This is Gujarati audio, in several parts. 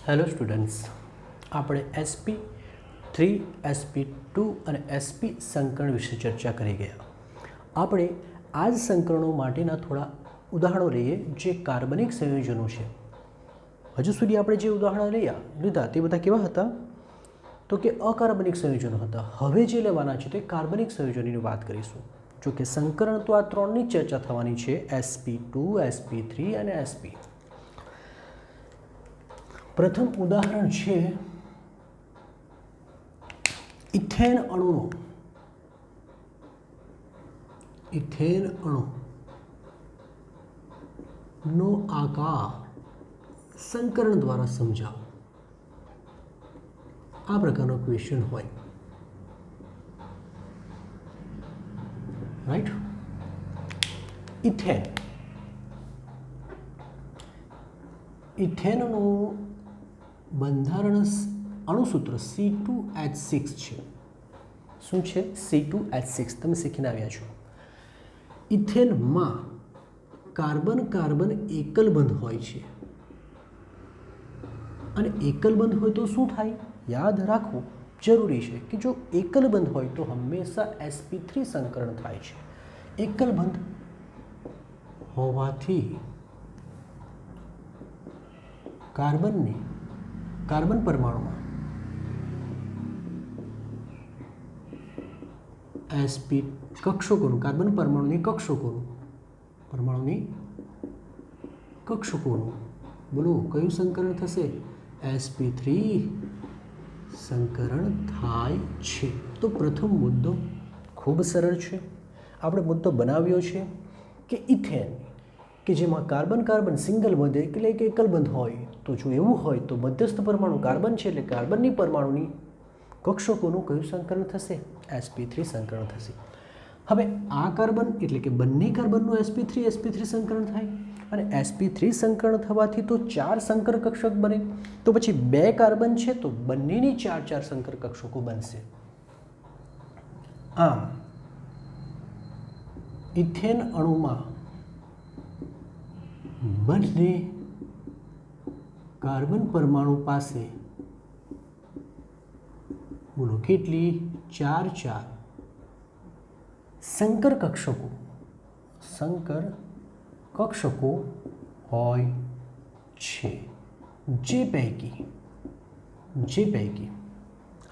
હેલો સ્ટુડન્ટ્સ, આપણે SP3, SP2 અને SP સંકરણ વિશે ચર્ચા કરી ગયા. આપણે આ જ સંકરણો માટેના થોડા ઉદાહરણો લઈએ જે કાર્બનિક સંયોજનો છે. હજુ સુધી આપણે જે ઉદાહરણો લીધા તે બધા કેવા હતા? તો કે અકાર્બનિક સંયોજનો હતા. હવે જે લેવાના છે તે કાર્બનિક સંયોજનોની વાત કરીશું. જો કે સંકરણ તો આ ત્રણની ચર્ચા થવાની છે, SP2, SP3 અને SP. પ્રથમ ઉદાહરણ છે ઇથેન અણુનો. ઇથેન અણુનો આકાર સંકરણ દ્વારા સમજાવો. આ પ્રકારનો ક્વેશ્ચન હોય, રાઈટ? ઇથેનનું બંધારણ અણુસૂત્ર C2H6 છે. શું છે? C2H6. તમે શીખીને આવ્યા છો. ઇથેનમાં કાર્બન કાર્બન એકલ બંધ હોય છે, અને એકલ બંધ હોય તો શું થાય? યાદ રાખવું જરૂરી છે કે જો એકલ બંધ હોય તો હંમેશા SP3 સંકરણ થાય છે. એકલ બંધ હોવાથી કાર્બન પરમાણુમાં SP કક્ષકોનું, કાર્બન પરમાણુની કક્ષકોનું બોલો કયું સંકરણ થશે? SP3 સંકરણ થાય છે. તો પ્રથમ મુદ્દો ખૂબ સરળ છે. આપણે મુદ્દો બનાવ્યો છે કે ઇથેન કે જેમાં કાર્બન કાર્બન સિંગલ બંધ એટલે કે એકલ બંધ હોય, તો જો એવું હોય તો મધ્યસ્થ પરમાણુ કાર્બન છે એટલે કાર્બનની પરમાણુની કક્ષકોનું કયું સંકરણ થશે? SP3 સંકરણ થશે. હવે આ કાર્બન એટલે કે બંને કાર્બનનું SP3 સંકરણ થાય, અને SP3 સંકરણ થવાથી તો 4 સંકર કક્ષક બને. તો પછી 2 કાર્બન છે તો બંનેની 4 સંકર કક્ષકો બનશે. આમ ઇથેન અણુમાં બંને કાર્બન પરમાણુ પાસે બોલો કેટલી? 4 સંકર કક્ષકો હોય છે. જે પૈકી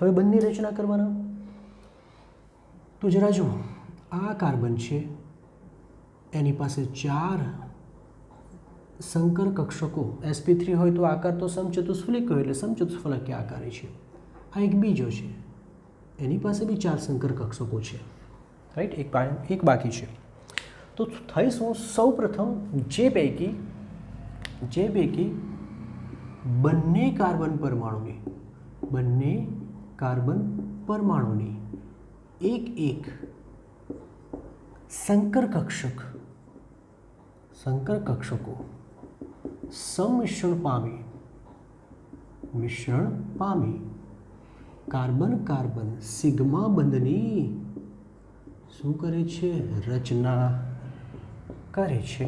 હવે બંને રચના કરવાના. તો જરા જુઓ, આ કાર્બન છે એની પાસે 4 સંકર કક્ષકો. SP3 હોય તો આકાર તો સમચતુષ્ફલક હોય એટલે સમચતુષ્ફલક આકારે છે. આ એક બીજો છે, એની પાસે બી 4 સંકર કક્ષકો છે, રાઈટ? એક બાકી છે. તો થઈશું સૌ પ્રથમ જે પૈકી બંને કાર્બન પરમાણુની એક સંકર કક્ષકો સંમિશ્રણ પામી કાર્બન કાર્બન સિગ્મા બંધની શું કરે છે? રચના કરે છે.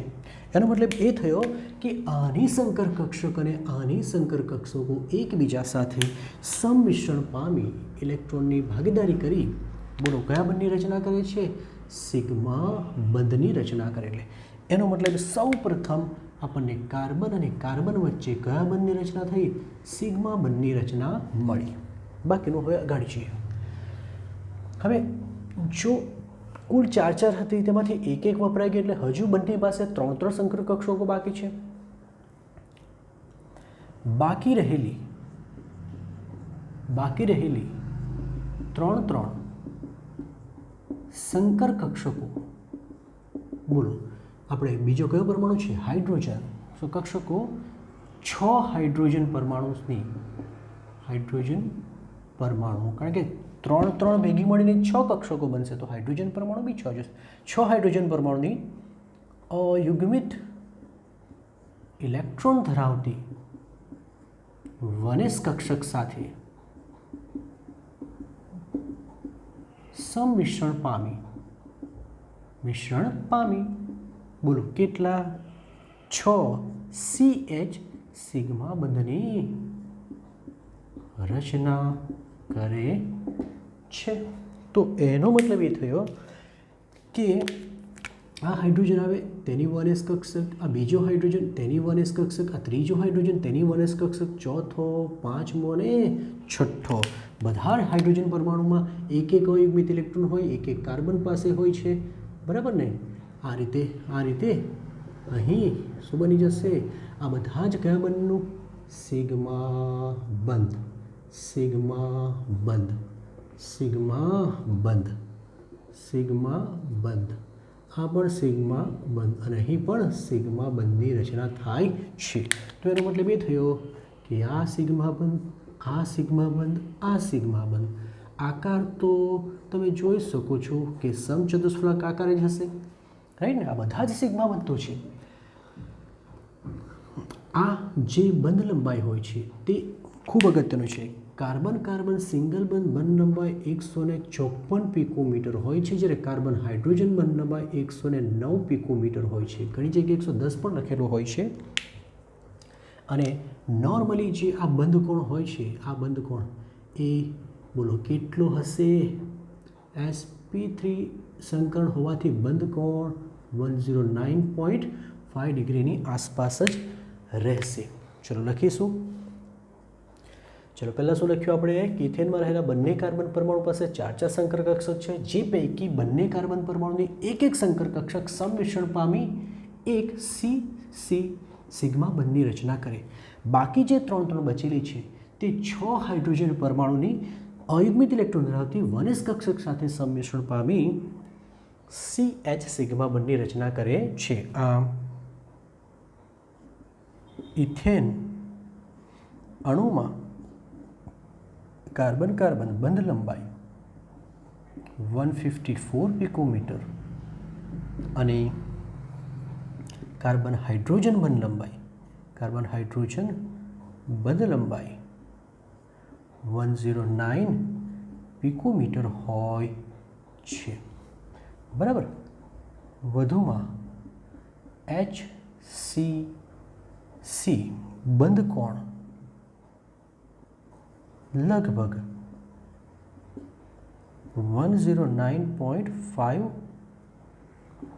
એનો મતલબ એ થયો કે આની સંકર કક્ષક અને આની સંકર કક્ષકો એકબીજા સાથે સંમિશ્રણ પામી ઇલેક્ટ્રોનની ભાગીદારી કરી બોલો કયા બંધની રચના કરે છે? સિગ્મા બંધની રચના કરે. એટલે એનો મતલબ સૌ પ્રથમ આપણને કાર્બન અને કાર્બન વચ્ચે કયા બંધની રચના થઈ? સિગ્મા બંધની રચના મળી. બાકીનું હવે અગાડી છીએ. હવે જો કુલ 4 હતી તેમાંથી એક વપરાઈ ગઈ એટલે હજુ બંને પાસે 3 સંકર કક્ષકો બાકી છે. બાકી રહેલી 3 સંકર કક્ષકો બોલો આપણે બીજો કયો પરમાણુ છે? હાઇડ્રોજન. તો કક્ષકો 6 હાઇડ્રોજન પરમાણુ કારણ કે 3 ભેગી મળીને 6 કક્ષકો બનશે, તો હાઇડ્રોજન પરમાણુ બી 6 જશે. 6 હાઇડ્રોજન પરમાણુની અયુગ્મિત ઇલેક્ટ્રોન ધરાવતી વનેસ કક્ષક સાથે સંમિશ્રણ પામી બોલો કેટલા? 6 CH સિગ્મા બંધની રચના કરે છે. તો એનો મતલબ એ થયો કે આ હાઇડ્રોજન આવે તેની 1s કક્ષક, આ બીજો હાઇડ્રોજન તેની 1s કક્ષક, આ ત્રીજો હાઇડ્રોજન તેની 1s કક્ષક, ચોથો, પાંચમો અને છઠ્ઠો. બધા હાઇડ્રોજન પરમાણુમાં એક એક અયુગ્મિત ઇલેક્ટ્રોન હોય, એક એક કાર્બન પાસે હોય છે. બરાબર ને? આ રીતે અહીં શું બની જશે? આ બધા જ કયા બંધનું? સિગ્મા બંધ, સિગ્મા બંધ, સિગ્મા બંધ, સિગ્મા બંધ. આ પણ સિગ્મા બંધ અને અહીં પણ સિગ્મા બંધની રચના થાય છે. તો એનો મતલબ એ થયો કે આ સિગ્મા બંધ, આ સિગ્મા બંધ, આ સિગ્મા બંધ. આકાર તો તમે જોઈ શકો છો કે સમચતુષ્ફલક આકારે જ હશે, રાઈટ ને? આ બધા જ સિગ્મા બંધો છે. આ જે બંધ લંબાઈ હોય છે તે ખૂબ અગત્યનું છે. કાર્બન કાર્બન સિંગલ બંધ લંબાઈ 154 પિકોમીટર હોય છે, જ્યારે કાર્બન હાઇડ્રોજન બંધ લંબાઈ 109 પિકોમીટર હોય છે. ઘણી જગ્યાએ 110 પણ લખેલું હોય છે. અને નોર્મલી જે આ બંધ કોણ હોય છે, આ બંધ કોણ એ બોલો કેટલો હશે? sp3 સંકરણ હોવાથી બંધ કોણ 109.5 ડિગ્રીની આસપાસ જ રહેશે. ચલો લખીશું. ચલો પહેલાં શું લખ્યું આપણે? કે ઇથેનમાં રહેલા બંને કાર્બન પરમાણુ પાસે 4 સંકર કક્ષક છે, જે પૈકી બંને કાર્બન પરમાણુની એક સંકર કક્ષક સંમિશ્રણ પામી એક સી સિગ્મા બંધની રચના કરે. બાકી જે 3 બચેલી છે તે 6 હાઇડ્રોજન પરમાણુની અયુગ્મિત ઇલેક્ટ્રોન ધરાવતી 1s કક્ષક સાથે સંમિશ્રણ પામી CH સિગ્મા બંધની રચના કરે છે. આમ ઇથેન અણુમાં કાર્બન કાર્બન બંધ લંબાઈ 154 પિકોમીટર અને કાર્બન હાઇડ્રોજન બંધ લંબાઈ 109 પિકોમીટર હોય છે. બરાબર? વધુમાં HCC બંધ કોણ લગભગ 109.5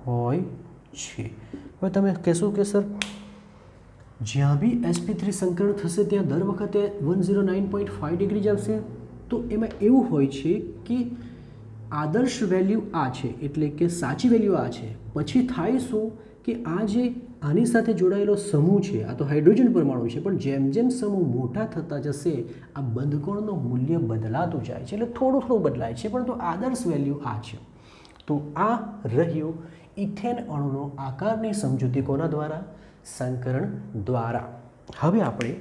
હોય છે. હવે તમે કહેશો કે સર જ્યાં બી sp3 સંકરણ થશે ત્યાં દર વખતે 109.5 ડિગ્રી જ આવશે. તો એમાં એવું હોય છે કે આદર્શ વેલ્યુ આ છે, એટલે કે સાચી વેલ્યુ આ છે. પછી થાય શું કે આ જે આની સાથે જોડાયેલો સમૂહ છે, આ તો હાઇડ્રોજન પરમાણુ છે, પણ જેમ જેમ સમૂહ મોટા થતા જશે આ બંધકોણનું મૂલ્ય બદલાતું જાય છે, એટલે થોડું બદલાય છે, પરંતુ આદર્શ વેલ્યુ આ છે. તો આ રહ્યું ઇથેન અણુનો આકારની સમજૂતી કોના દ્વારા? સંકરણ દ્વારા. હવે આપણે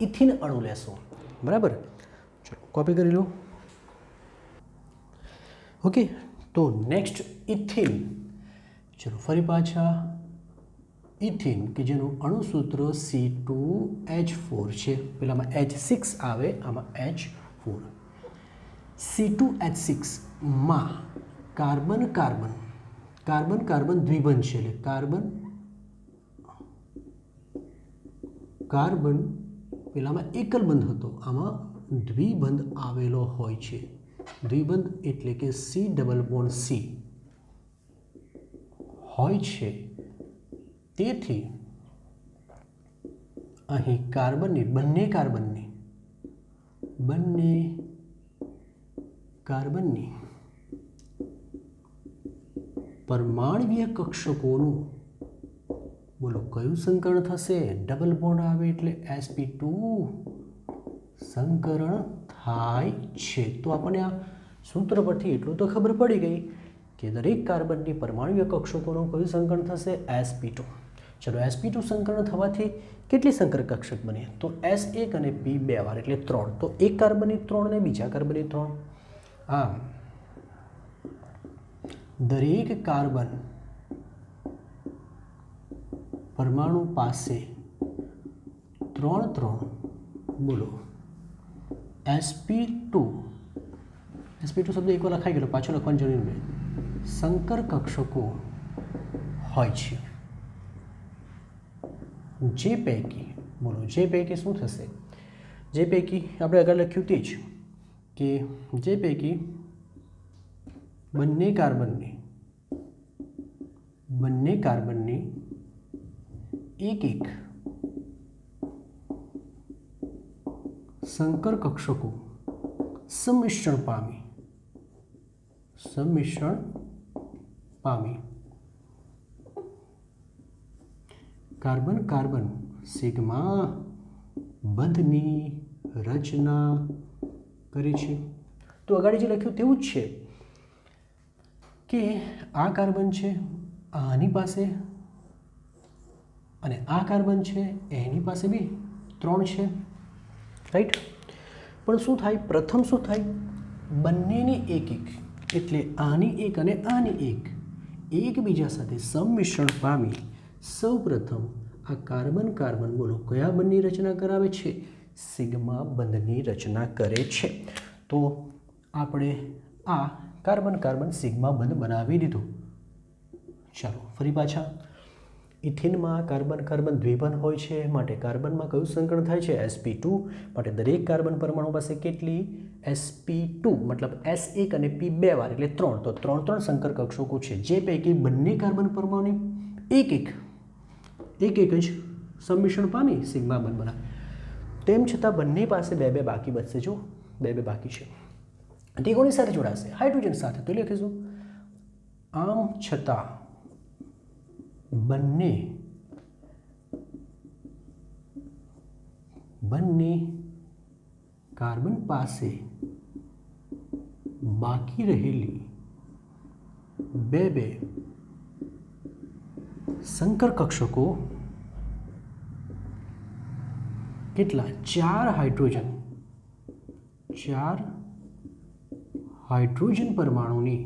ઇથિન અણુ લેશું. બરાબર? ચલો કોપી કરી લો. ઓકે, તો નેક્સ્ટ ઇથિન. ચલો ફરી પાછા ઇથિન કે જેનું અણુસૂત્ર C2H4 છે. પેલામાં H6 આવે, આમાં H4. C2H6 માં કાર્બન કાર્બન દ્વિબંધ છે, એટલે કાર્બન પેલામાં એકલ બંધ હતો, આમાં દ્વિબંધ આવેલો હોય છે. દ્વિબંધ એટલે કે C ડબલ બોન્ડ C હોય છે. તેથી અહીં બંને કાર્બનની પરમાણ્વીય કક્ષકોનું બોલો કયું સંકરણ થશે? ડબલ બોન્ડ આવે એટલે sp2 સંકરણ થાય છે. તો આપણને આ સૂત્ર પરથી એટલું તો ખબર પડી ગઈ કે દરેક કાર્બનની પરમાણ્વીય કક્ષકોનું કયું સંકરણ થશે? sp2. ચલો sp2 સંકરણ થવાથી કેટલી સંકર કક્ષક બને? તો s1 અને p 2 વાર એટલે 3. તો એક કાર્બનની 3 અને બીજા કાર્બનની 3. આમ દરેક કાર્બન પરમાણુ પાસે 3 બોલો sp2 શબ્દ એકવાર લખાઈ ગયેલો, પાછો લખવાની જરૂર નહીં. સંકર કક્ષકો હોય છે, જે પૈકી શું થશે? જે પૈકી આપણે આગળ લખ્યું તે જ કે જે પૈકી બંને કાર્બનની એક સંકર કક્ષકો સંમિશ્રણ પામી કાર્બન કાર્બન સિગ્મા બંધની રચના કરી છે. તો આગળ જે લખ્યું તેવું જ છે કે આ કાર્બન છે આની પાસે અને આ કાર્બન છે એની પાસે બી 3 છે, રાઈટ. પણ શું થાય, પ્રથમ શું થાય, બંનેની એક એટલે આની એક અને આની એકબીજા સાથે સંમિશ્રણ પામી સૌ પ્રથમ આ કાર્બન કાર્બન બોલો કયા બંધની રચના કરાવે છે, સિગ્મા બંધની રચના કરે છે. તો આપણે આ કાર્બન કાર્બન સિગ્મા બંધ બનાવી દીધું. ચાલો ફરી પાછા, ઇથિનમાં કાર્બન કાર્બન દ્વિબંધ હોય છે માટે કાર્બનમાં કયું સંકરણ થાય છે, sp2. માટે દરેક કાર્બન પરમાણુ પાસે કેટલી, sp2 મતલબ s1 અને p2 વાર એટલે 3. તો 3 સંકર કક્ષકો છે જે પૈકી બંને કાર્બન પરમાણુ એક જ સંમિશ્રણ પામી સિગ્મા બંધ બનાવે. તેમ છતાં બંને પાસે 2 બાકી બચશે. જો 2 બાકી છે. તે કોની સાથે જોડાશે, હાઇડ્રોજન સાથે. તો લખીશું આમ છતાં બંને કાર્બન પાસે બાકી રહેલી 2 સંકર કક્ષકો કેટલા, 4 હાઇડ્રોજન પરમાણુની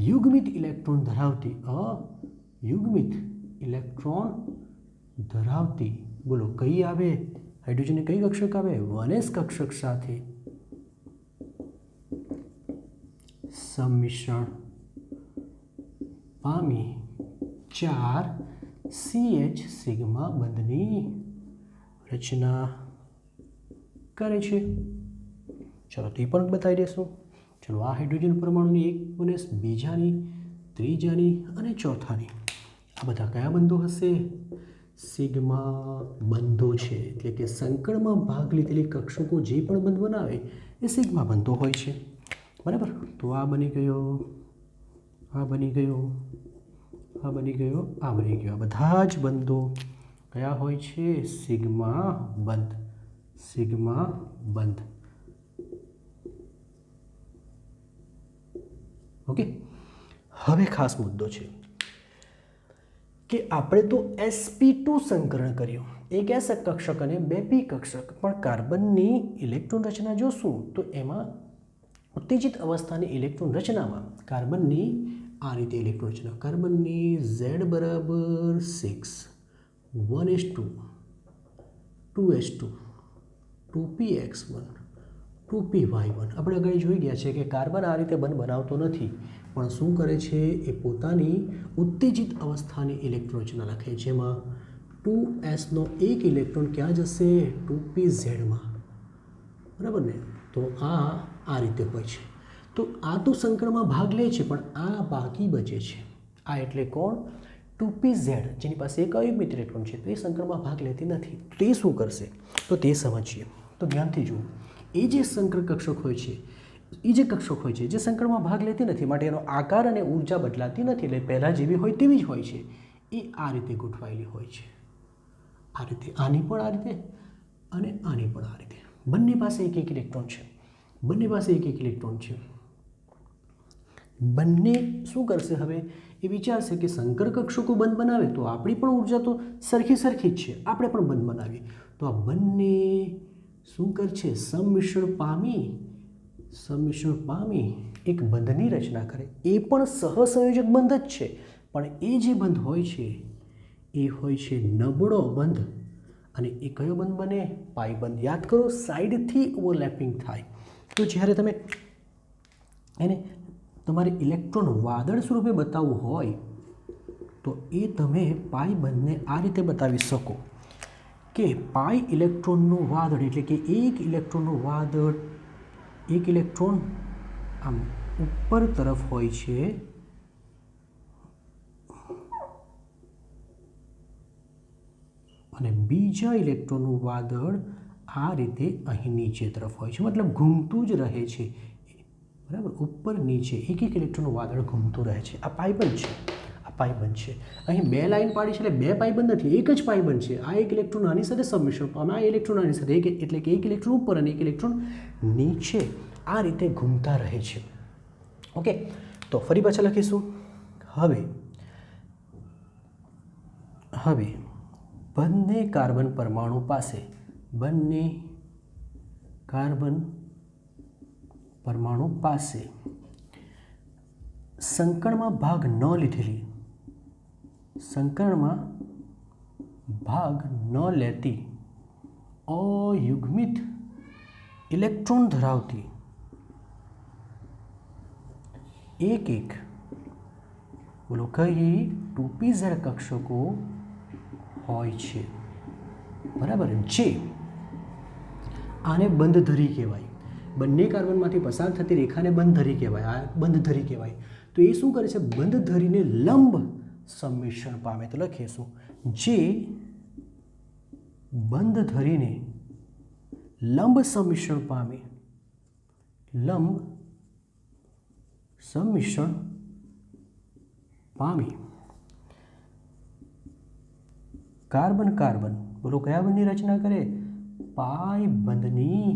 યુગ્મિત ઇલેક્ટ્રોન ધરાવતી બોલો કઈ આવે, હાઇડ્રોજનની કઈ કક્ષક આવે, 1s કક્ષક સાથે સંમિશ્રણ પામી 4 CH સિગ્મા બંધની રચના કરે છે. ચલો તે પણ બતાવી દઈશું. ચલો આ હાઇડ્રોજન પરમાણુની એક બને, બીજાની, ત્રીજાની અને ચોથાની. આ બધા કયા બંધો હશે, સિગ્મા બંધો છે. એટલે કે સંકળમાં ભાગ લીધેલી કક્ષકો જે પણ બંધ બનાવે એ સિગ્મા બંધો હોય છે, બરાબર. તો આ બની ગયો, આ બની ગયો, આ બની ગયો, આ બની ગયો. આ બધા જ બંધો કયા હોય છે, સિગ્મા બંધ. ઓકે. હવે ખાસ મુદ્દો છે કે આપણે તો sp2 સંકરણ કર્યું, એક s કક્ષક અને 2 p કક્ષક, પણ કાર્બનની ઇલેક્ટ્રોન રચના જોશું તો એમાં ઉત્તેજિત અવસ્થાની ઇલેક્ટ્રોન રચનામાં કાર્બનની આ રીતે ઇલેક્ટ્રોન રચના, કાર્બનની z બરાબર 6 1s2 2s2 2px1 2py1. આપણે આગળ જોઈ ગયા છે કે કાર્બન આ રીતે બંધ બનાવતો નથી, પણ શું કરે છે, એ પોતાની ઉત્તેજિત અવસ્થાની ઇલેક્ટ્રોન રચના લખે, જેમાં 2s નો એક ઇલેક્ટ્રોન ક્યાં જશે, 2pz માં, બરાબર ને. તો આ રીતે હોય છે. તો આ તો સંકળમાં ભાગ લે છે પણ આ બાકી બચે છે. આ એટલે કોણ, 2pz, જેની પાસે એક અયુગ્મિત ઇલેક્ટ્રોન છે, તો એ સંકળમાં ભાગ લેતી નથી. તે શું કરશે, તો તે સમજીએ. તો ધ્યાનથી જુઓ, એ જે સંકર કક્ષક હોય છે, જે સંકળમાં ભાગ લેતી નથી, માટે એનો આકાર અને ઉર્જા બદલાતી નથી, એટલે પહેલાં જેવી હોય તેવી જ હોય છે. એ આ રીતે ગોઠવાયેલી હોય છે, આ રીતે, આની પણ આ રીતે અને આની પણ આ રીતે. બંને પાસે એક ઇલેક્ટ્રોન છે, બંને શું કરશે, હવે એ વિચારશે કે સંકર કક્ષકો બંધ બનાવે તો આપણી પણ ઉર્જા તો સરખી જ છે, આપણે પણ બંધ બનાવીએ. તો આ બંને શું કરશે, સંમિશ્રણ પામી એક બંધની રચના કરે. એ પણ સહસંયોજક બંધ જ છે, પણ એ જે બંધ હોય છે એ હોય છે નબળો બંધ. અને એ કયો બંધ બને, પાઈ બંધ. યાદ કરો, સાઈડથી ઓવરલેપિંગ થાય. તો જ્યારે તમે એને તમારે ઇલેક્ટ્રોન વાદળ સ્વરૂપે બતાવવું હોય તો તો એ તમે પાઈ બંધને આ રીતે બતાવી શકો કે પાઈ ઇલેક્ટ્રોનનું વાદળ એટલે કે એક ઇલેક્ટ્રોનનું વાદળ, એક ઇલેક્ટ્રોન આમ ઉપર તરફ હોય છે અને બીજા ઇલેક્ટ્રોનનું વાદળ આ રીતે અહીં નીચે તરફ હોય છે, મતલબ ઘૂમતું જ રહે છે, બરાબર, ઉપર નીચે એક એક ઇલેક્ટ્રોનનું વાદળ ઘૂમતું રહે છે. આ પાઈબંધ છે, આ પાઈબંધ છે. અહીં બે લાઈન પાડી છે એટલે બે પાઈબંધ નથી, એક જ પાઈબંધ છે. આ એક ઇલેક્ટ્રોન આની સાથે સબમિશન પામે, આ ઇલેક્ટ્રોન આની સાથે, એટલે કે એક ઇલેક્ટ્રોન ઉપર અને એક ઇલેક્ટ્રોન નીચે આ રીતે ઘૂમતા રહે છે. ઓકે, તો ફરી પાછા લખીશું. હવે બંને કાર્બન પરમાણુ પાસે, બંને કાર્બન પરમાણુ પાસે સંકળમાં ભાગ ન લીધેલી, સંકળમાં ભાગ ન લેતી અયુગ્મિત ઇલેક્ટ્રોન ધરાવતી એક બોલો કઈ 2pz કક્ષકો હોય છે, બરાબર, જે આને બંધધરી કહેવાય. બંને કાર્બનમાંથી પસાર થતી રેખાને બંધધરી કહેવાય. આ બંધધરી કહેવાય. તો એ શું કરે છે? બંધધરીને લંબ સંમિશ્રણ પામે. તો લખીશું જે બંધધરીને લંબ સંમિશ્રણ પામે, લંબ સંમિશ્રણ પામી કાર્બન કાર્બન બોલો કયા બંધની રચના કરે? પાઈ બંધની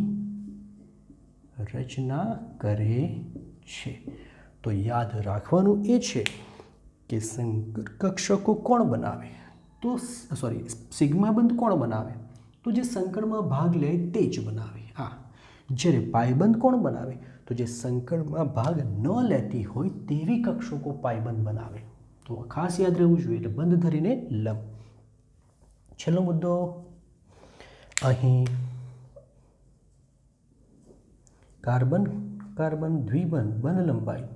રચના કરે છે. તો યાદ રાખવાનું એ છે કે સંકર કક્ષકો કોણ બનાવે? તો સોરી, સિગ્મા બંધ કોણ બનાવે? તો જે સંકરમાં ભાગ લે તે જ બનાવે. જ્યારે પાયબંધ કોણ બનાવે? તો જે સંકરમાં ભાગ ન લેતી હોય તેવી કક્ષકો પાયબંધ બનાવે. તો ખાસ યાદ રહેવું જોઈએ. એટલે બંધ ધરીને લંબ. છેલ્લો મુદ્દો અહીં કાર્બન કાર્બન દ્વિબંધ બંધ લંબાઈ,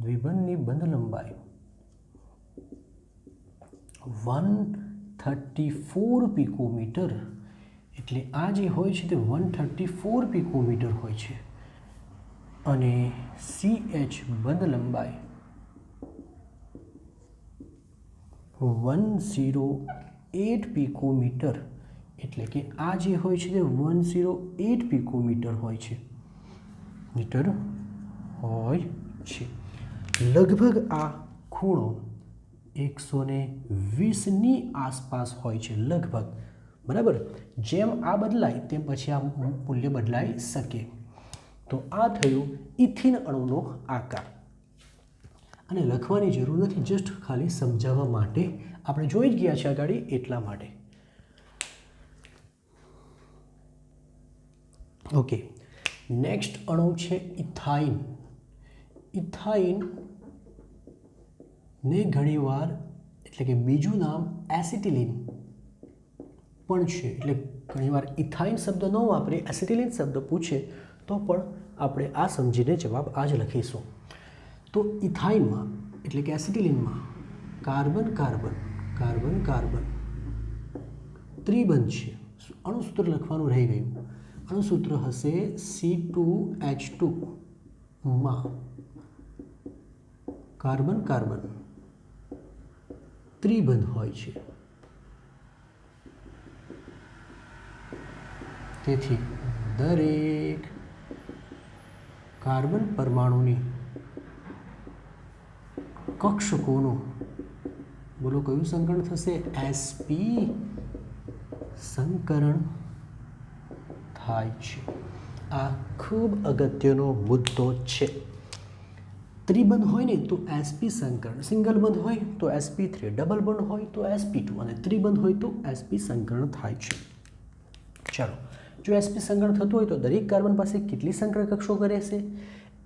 દ્વિબંધની બંધ લંબાઈ 134 પિકોમીટર. એટલે આ જે હોય છે તે 134 પિકોમીટર હોય છે અને CH બંધ લંબાઈ 108 પિકોમીટર. એટલે કે આ જે હોય છે તે 108 પિકોમીટર હોય છે, મીટર હોય છે. લગભગ આ ખૂણો 120ની આસપાસ હોય છે, લગભગ. બરાબર, જેમ આ બદલાય તેમ પછી આ મૂલ્ય બદલાઈ શકે. તો આ થયું ઇથિન અણુનો આકાર. અને લખવાની જરૂર નથી, જસ્ટ ખાલી સમજાવવા માટે આપણે જોઈ જ ગયા છે આગળ, એટલા માટે. ઓકે, નેક્સ્ટ અણુ છે ઇથાઇન. ઇથાઇન ને ઘણીવાર એટલે કે બીજું નામ એસિટિલિન પણ છે. એટલે ઘણીવાર ઇથાઇન શબ્દ ન વાપરે, એસિટિલિન શબ્દ પૂછે તો પણ આપણે આ સમજીને જવાબ આ જ લખીશું. તો ઇથાઇનમાં એટલે કે એસિટિલિનમાં કાર્બન કાર્બન કાર્બન કાર્બન ત્રિબંધ છે. અણુસૂત્ર લખવાનું રહી ગયું. અણુસૂત્ર હશે C2H2 માં કાર્બન કાર્બન ત્રિબંધ હોય છે. તેથી દરેક કાર્બન પરમાણુની કક્ષકોનું બોલો કયું સંકરણ થશે? sp સંકરણ થાય છે. આ ખૂબ અગત્યનો મુદ્દો છે. ત્રિબંધ હોય ને તો sp સંકરણ, સિંગલ બંધ હોય તો sp3, ડબલ બંધ હોય તો sp2 અને ત્રિબંધ હોય તો sp સંકરણ થાય છે. ચાલો, જો sp સંકરણ થતું હોય તો દરેક કાર્બન પાસે કેટલી સંકરણ કક્ષકો રહેશે?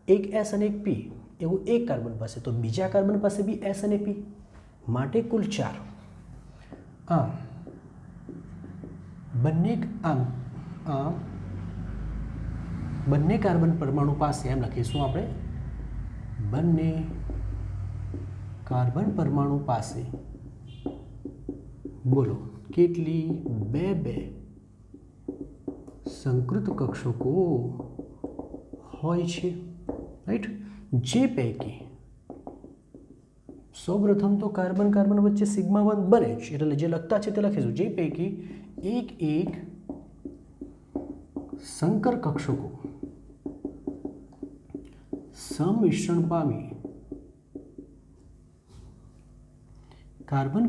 એક s અને એક p. એવું એક કાર્બન પાસે, તો બીજા કાર્બન પાસે બી s અને p, માટે કુલ 4. બંને કાર્બન પરમાણુ પાસે, એમ લખીશું આપણે, બંને કાર્બન પરમાણુ પાસે બોલો કેટલી બે સંકૃત કક્ષકો હોય છે, રાઈટ? જે પૈકી સૌપ્રથમ તો કાર્બન કાર્બન વચ્ચે સિગ્મા બંધ બને જ, એટલે જે લખતા છે તે લખીશું. જે પૈકી એક સંકર કક્ષકો સંમિશ્રણ પામી કાર્બન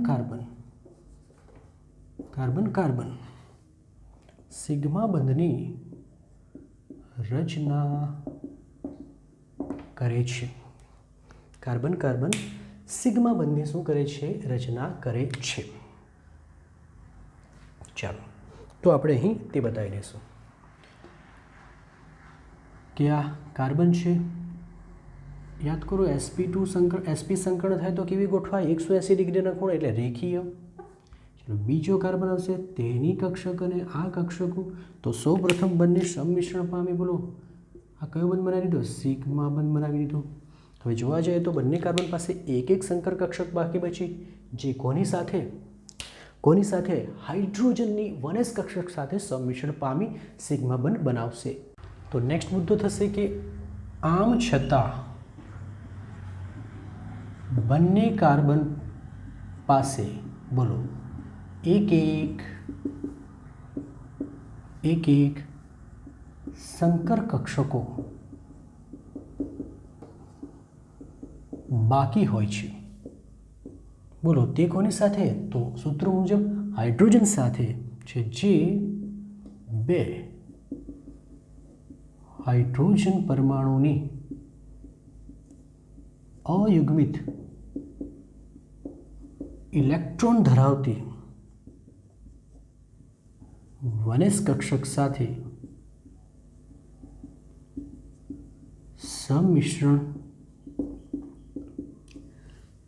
કાર્બન સિગ્મા બંધની રચના કરે છે. કાર્બન કાર્બન સિગ્મા બંધની શું કરે છે? રચના કરે છે. ચાલો તો આપણે અહીં તે બતાવી દઈશું કે આ કાર્બન છે. યાદ કરો sp2 sp સંકળ થાય તો કેવી ગોઠવાય? 180 ડિગ્રીના ખૂણે, એટલે રેખીય. ચલો બીજો કાર્બન આવશે, તેની કક્ષક અને આ કક્ષકો. તો સૌ પ્રથમ બંને સંમિશ્રણ પામી. બોલો આ કયો બંધ બનાવી દીધો? સિગ્મા બંધ બનાવી દીધો. હવે જોવા જઈએ તો બંને કાર્બન પાસે એક સંકર કક્ષક બાકી બચી, જે કોની સાથે હાઇડ્રોજનની 1s કક્ષક સાથે સંમિશ્રણ પામી સિગ્મા બંધ બનાવશે. તો નેક્સ્ટ મુદ્દો થશે કે આમ છતાં બંને કાર્બન પાસે બોલો એક સંકર કક્ષકો બાકી હોય છે. બોલો તે કોની સાથે? તો સૂત્ર મુજબ હાઇડ્રોજન સાથે છે, જે બે હાઇડ્રોજન પરમાણુની અયુગ્મિત ઇલેક્ટ્રોન ધરાવતી 1s કક્ષક સાથે સંમિશ્રણ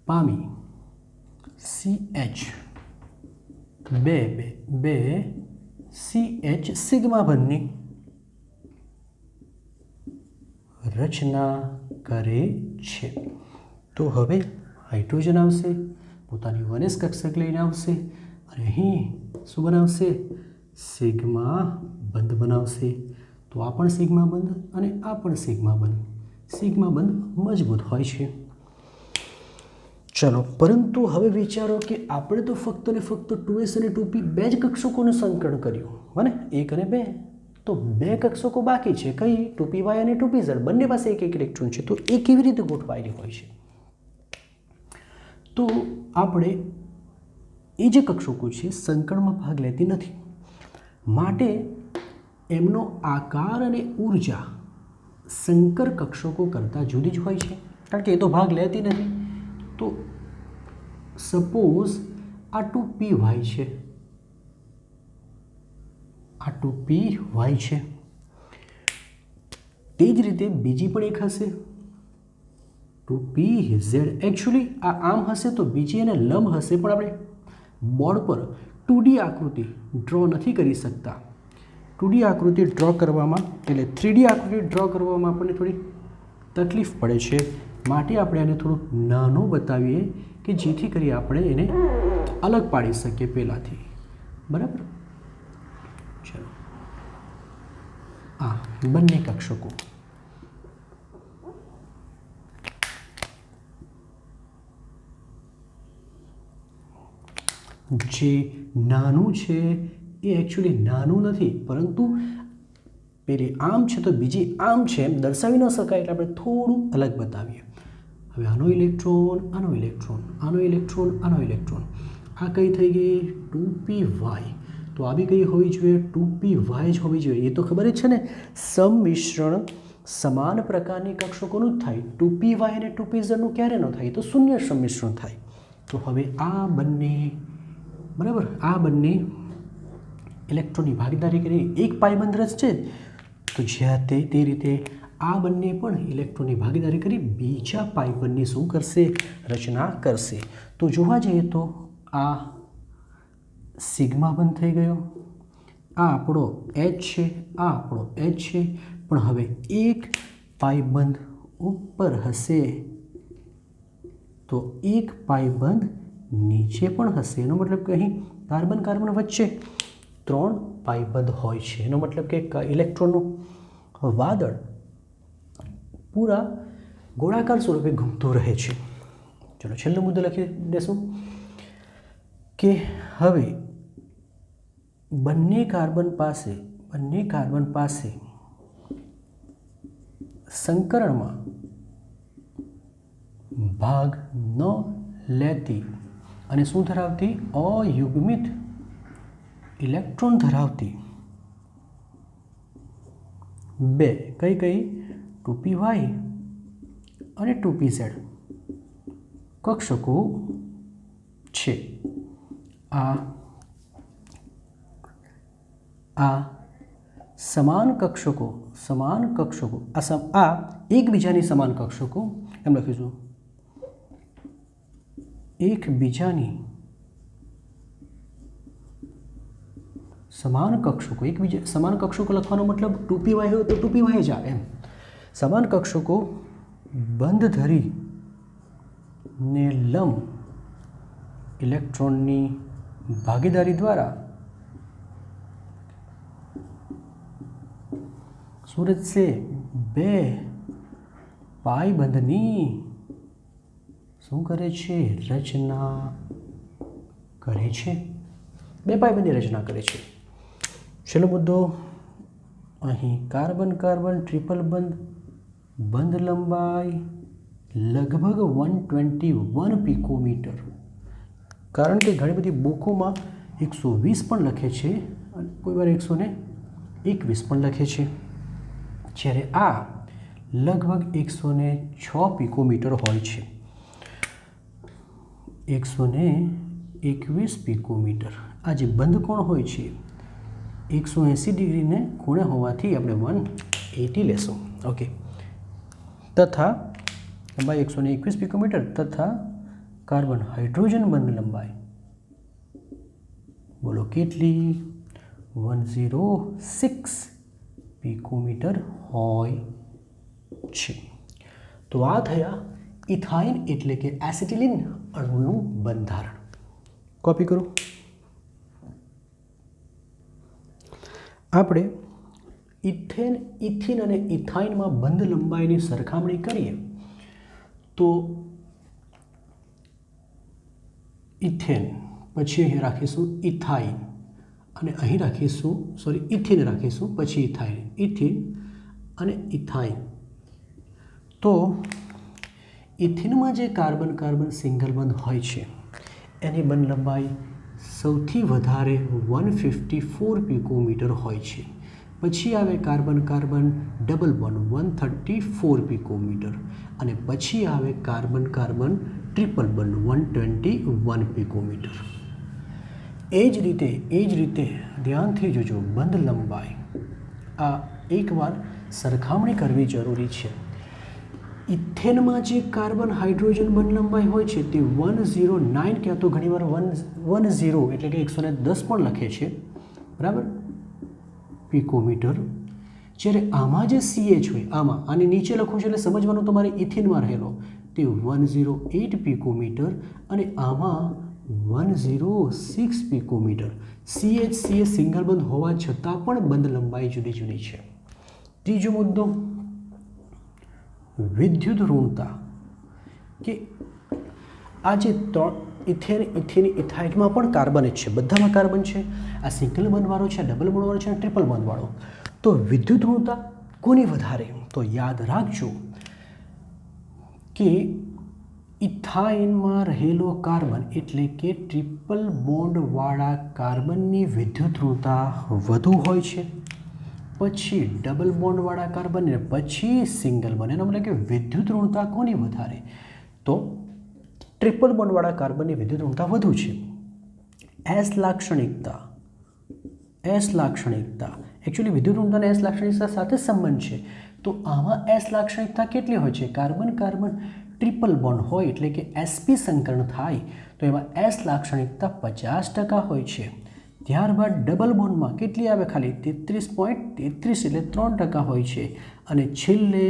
પામી CH બે CH સિગ્મા બંધની રચના કરે છે. તો હવે હાઇડ્રોજન આવશે, પોતાની 1s કક્ષક લઈને આવશે અને અહીં શું બનાવશે? સિગ્મા બંધ બનાવશે. તો આ પણ સિગ્મા બંધ અને આ પણ સિગ્મા બંધ મજબૂત હોય છે. ચલો, પરંતુ હવે વિચારો કે આપણે તો ફક્ત ને ફક્ત 2s અને 2p બે જ કક્ષકોનું સંકલન કર્યું, બને 1 અને 2. તો બે કક્ષકો બાકી છે, કઈ? 2py અને 2pz. બંને પાસે એક ઇલેક્ટ્રોન છે. તો એ કેવી રીતે ગોઠવાયેલી હોય છે? તો આપણે એ જે કક્ષકો છે સંકળમાં ભાગ લેતી નથી, માટે એમનો આકાર અને ઉર્જા સંકર કક્ષકો કરતાં જુદી જ હોય છે, કારણ કે એ તો ભાગ લેતી નથી. તો સપોઝ આ 2py છે, આ 2py છે. તે જ રીતે બીજી પણ એક હશે 2pz. એકચ્યુઅલી આ આમ હશે તો બીજી એને લંબ હશે, પણ આપણે બોર્ડ પર 2D આકૃતિ ડ્રો નથી કરી શકતા. 2D આકૃતિ ડ્રો કરવામાં, એટલે 3D આકૃતિ ડ્રો કરવામાં આપણને થોડી તકલીફ પડે છે, માટે આપણે આને થોડુંક નાનું બતાવીએ કે જેથી કરી આપણે એને અલગ પાડી શકીએ પહેલાંથી. બરાબર? ચલો, આ બંને કક્ષકો જે નાનું છે એ એકચ્યુઅલી નાનું નથી, પરંતુ પેલી આમ છે તો બીજી આમ છે એમ દર્શાવી ન શકાય, એટલે આપણે થોડું અલગ બતાવીએ. હવે આનો ઇલેક્ટ્રોન, આનો ઇલેક્ટ્રોન, આનો ઇલેક્ટ્રોન, આનો ઇલેક્ટ્રોન, આ કઈ થઈ ગઈ? 2py. તો આ બી કઈ હોવી જોઈએ? 2py જ હોવી જોઈએ. એ તો ખબર જ છે ને, સંમિશ્રણ સમાન પ્રકારની કક્ષકોનું જ થાય. 2py અને 2pz નું ક્યારે ન થાય? તો શૂન્ય સંમિશ્રણ થાય. તો હવે આ બંને, બરાબર, આ બંને ઇલેક્ટ્રોનની ભાગીદારી કરી એક પાયબંધ રચશે. તો જ્યાં તે રીતે આ બંને પણ ઇલેક્ટ્રોનની ભાગીદારી કરી બીજા પાયબંધની શું કરશે? રચના કરશે. તો જોવા જઈએ તો આ સિગ્મા બંધ થઈ ગયો, આ આપણો H છે, આ આપણો H છે, પણ હવે એક પાયબંધ ઉપર હશે તો તો એક પાયબંધ નીચે પણ હશે. એનો મતલબ કે અહીં કાર્બન કાર્બન વચ્ચે 3 પાયબંધ હોય છે. એનો મતલબ કે ઇલેક્ટ્રોનનું વાદળ પૂરા ગોળાકાર સ્વરૂપે ઘૂમતું રહે છે. ચલો છેલ્લો મુદ્દો લખી દેશું કે હવે બંને કાર્બન પાસે સંકરણમાં ભાગ ન લેતી અને શું ધરાવતી અયુગ્મિત ઇલેક્ટ્રોન ધરાવતી બે કઈ 2py અને 2pz કક્ષકો છે. આ સમાન કક્ષકો આ એકબીજાની સમાન કક્ષકો એમ લખીશું. એકબીજાની સમાન કક્ષકો લખવાનો મતલબ 2py હોય તો 2py જ આવે એમ. સમાન કક્ષકો બંધ ધરી ને લંબ ઇલેક્ટ્રોનની ભાગીદારી દ્વારા सूरज से બે પાયબંધની શું કરે છે? રચના કરે છે. બે પાયબંધની રચના કરે છે. છેલ્લો મુદ્દો અહીં કાર્બન કાર્બન ટ્રિપલ બંધ લંબાઈ લગભગ 121 પિકોમીટર. કારણ કે ઘણી બધી બુકોમાં 120 પણ લખે છે અને કોઈ વાર 121 પણ લખે છે, જ્યારે આ લગભગ 106 પિકોમીટર હોય છે. 121 પિકોમીટર. આ જે બંધ કોણ હોય છે 180 ડિગ્રીને ખૂણે હોવાથી આપણે 180 લેશું. ઓકે. તથા લંબાઈ 121 પિકોમીટર તથા કાર્બન હાઇડ્રોજન બંધ લંબાઈ બોલો કેટલી? 106 પિકોમીટર હોય છે. તો આ થયા ઇથાઇન એટલે કે એસિટિલિન અણુનું બંધારણ. કોપી કરો. આપણે ઇથિન અને ઇથાઇનમાં બંધ લંબાઈની સરખામણી કરીએ તો ઇથેન પછી અહીં રાખીશું ઇથાઇન અને અહીં રાખીશું ઇથિન રાખીશું પછી ઇથિન અને ઇથાઇન. તો ઇથિનમાં જે કાર્બન સિંગલ બંધ હોય છે એની બંધ લંબાઈ સૌથી વધારે 154 પિકોમીટર હોય છે. પછી આવે કાર્બન ડબલ બોન્ડ 134 પિકોમીટર અને પછી આવે કાર્બન ટ્રિપલ બોન્ડ 121 પિકોમીટર. એ જ રીતે ધ્યાનથી જોજો બંધ લંબાઈ આ એકવાર સરખામણી કરવી જરૂરી છે. ઇથેનમાં જે કાર્બન હાઇડ્રોજન બંધ લંબાઈ હોય છે તે 109 ક્યાં તો ઘણીવાર 110 એટલે કે 110 પણ લખે છે, બરાબર, પિકોમીટર. જ્યારે આમાં જે CH હોય આની નીચે લખું છું એટલે સમજવાનું તમારે ઇથિનમાં રહેલો તે 108 પિકોમીટર અને આમાં 106 પિકોમીટર. CH સિંગલ બંધ હોવા છતાં પણ બંધ લંબાઈ જુદી જુદી છે. ત્રીજો મુદ્દો વિદ્યુત ઋણતા કે આ જે ઇથાઇનમાં પણ કાર્બન જ છે, બધામાં કાર્બન છે. આ સિંગલ બંધવાળો છે, ડબલ બંધવાળો છે અને ટ્રિપલ બંધવાળો. તો વિદ્યુત ઋણતા કોની વધારે? તો યાદ રાખજો કે ઇથાઇનમાં રહેલો કાર્બન એટલે કે ટ્રિપલ બોન્ડવાળા કાર્બનની વિદ્યુત ઋણતા વધુ હોય છે, પછી ડબલ બોન્ડવાળા કાર્બન ને પછી સિંગલ બોન્ડ. એનો મતલબ કે વિદ્યુત ઋણતા કોની વધારે? તો ટ્રિપલ બોન્ડવાળા કાર્બનની વિદ્યુત ઋણતા વધુ છે. એસ લાક્ષણિકતા એકચ્યુઅલી વિદ્યુત ઋણતા અને એસ લાક્ષણિકતા સાથે સંબંધ છે. તો આમાં એસ લાક્ષણિકતા કેટલી હોય છે? કાર્બન ટ્રિપલ બોન્ડ હોય એટલે કે sp સંકરણ થાય તો એમાં એસ લાક્ષણિકતા 50% હોય છે. ત્યારબાદ ડબલ બોન્ડમાં કેટલી આવે? ખાલી 33.33 એટલે 3% હોય છે. અને છેલ્લે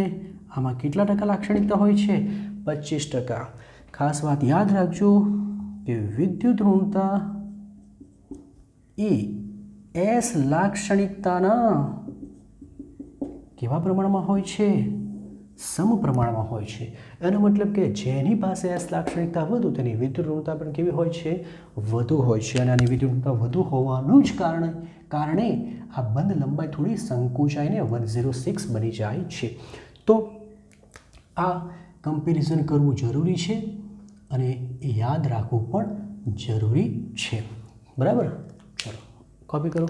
આમાં કેટલા ટકા લાક્ષણિકતા હોય છે? 25%. ખાસ વાત યાદ રાખજો કે વિદ્યુત ઋણતા એ એસ લાક્ષણિકતાના કેવા પ્રમાણમાં હોય છે? સમપ્રમાણમાં હોય છે. એનો મતલબ કે જેની પાસે એસ લાક્ષણિકતા વધુ તેની વિદ્યુત ઋણતા પણ કેવી હોય છે? વધુ હોય છે. અને આની વિદ્યુત ઋણતા વધુ હોવાનું જ કારણે આ બંધ લંબાઈ થોડી સંકોચાઈને 106 બની જાય છે. તો આ કમ્પેરિઝન કરવું જરૂરી છે અને યાદ રાખવું પણ જરૂરી છે. બરાબર? ચલો કોપી કરો.